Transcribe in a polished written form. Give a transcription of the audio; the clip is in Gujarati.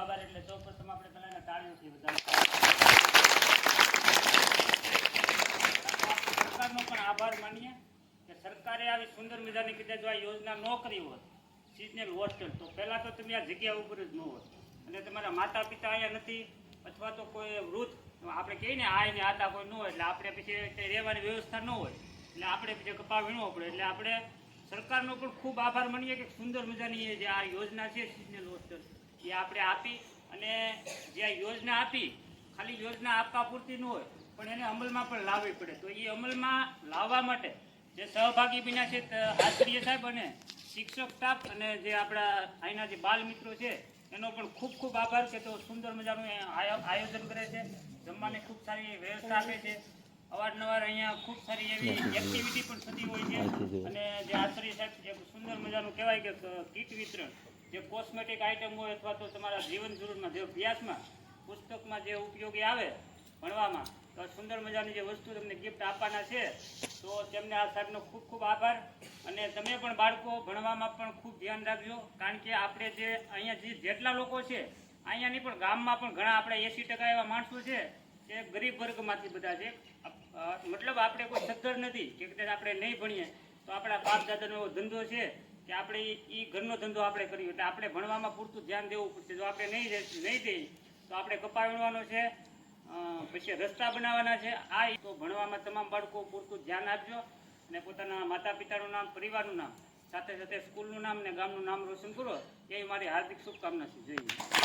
આભાર. એટલે સૌપ્રથમ આપણે પહેલા તાળીઓથી વધારે સરકારનો પણ આભાર માનીએ કે સરકારે આવી સુંદર મજાની કદાચ જો આ યોજના ન કરી હોત સિઝનલ હોસ્ટેલ, તો પહેલાં તો તમે આ જગ્યા ઉપર જ ન હોત અને તમારા માતા પિતા અહીંયા નથી અથવા તો કોઈ વૃદ્ધ આપણે કહીએ ને આ એને આતા કોઈ ન હોય એટલે આપણે પછી કંઈ રહેવાની વ્યવસ્થા ન હોય એટલે આપણે પછી કપા વીણવો પડે. એટલે આપણે સરકારનો પણ ખૂબ આભાર માનીએ કે સુંદર મજાની જે આ યોજના છે સિઝનલ હોસ્ટેલ એ આપણે આપી. અને જે આ યોજના આપી ખાલી યોજના આપવા પૂરતી ન હોય પણ એને અમલમાં પણ લાવવી પડે. તો એ અમલમાં લાવવા માટે જે સહભાગી બન્યા છે આચાર્ય સાહેબ અને શિક્ષક સ્ટાફ અને જે આપણા અહીંના જે બાલ મિત્રો છે એનો પણ ખૂબ ખૂબ આભાર કે તો સુંદર મજાનું આયોજન કરે છે, જમવાની ખૂબ સારી વ્યવસ્થા આપે છે, અવારનવાર અહીંયા ખૂબ સારી એવી એક્ટિવિટી પણ થતી હોય છે. અને જે આચાર્ય સાહેબ એક સુંદર મજાનું કહેવાય કે કીટ વિતરણ જે કોસ્મેટિક આઇટમ હોય અથવા તો તમારા જીવન જરૂરમાં જે અભ્યાસમાં પુસ્તકમાં જે ઉપયોગી આવે ભણવામાં તો સુંદર મજાની જે વસ્તુ તમને ગિફ્ટ આપવાના છે તો તેમને આ સાહેબનો ખૂબ ખૂબ આભાર. અને તમે પણ બાળકો ભણવામાં પણ ખૂબ ધ્યાન રાખજો કારણ કે આપણે જે અહીંયા જેટલા લોકો છે અહીંયાની પણ ગામમાં પણ ઘણા આપણે 80% એવા માણસો છે એ ગરીબ વર્ગમાંથી બધા છે. મતલબ આપણે કોઈ સદ્ધર નથી કે કદાચ આપણે નહીં ભણીએ તો આપણા બાપ દાદાનો એવો ધંધો છે કે આપણે એ ઘરનો ધંધો આપણે કરીએ એટલે આપણે ભણવામાં પૂરતું ધ્યાન દેવું પડશે. જો આપણે નહીં દઈએ તો આપણે કપા વીણવાનો છે, પછી રસ્તા બનાવવાના છે. આ તો ભણવામાં તમામ બાળકો પૂરતું ધ્યાન આપજો અને પોતાના માતા પિતાનું નામ, પરિવારનું નામ, સાથે સાથે સ્કૂલનું નામ અને ગામનું નામ રોશન કરો એવી મારી હાર્દિક શુભકામના છે. જય હિન્દ.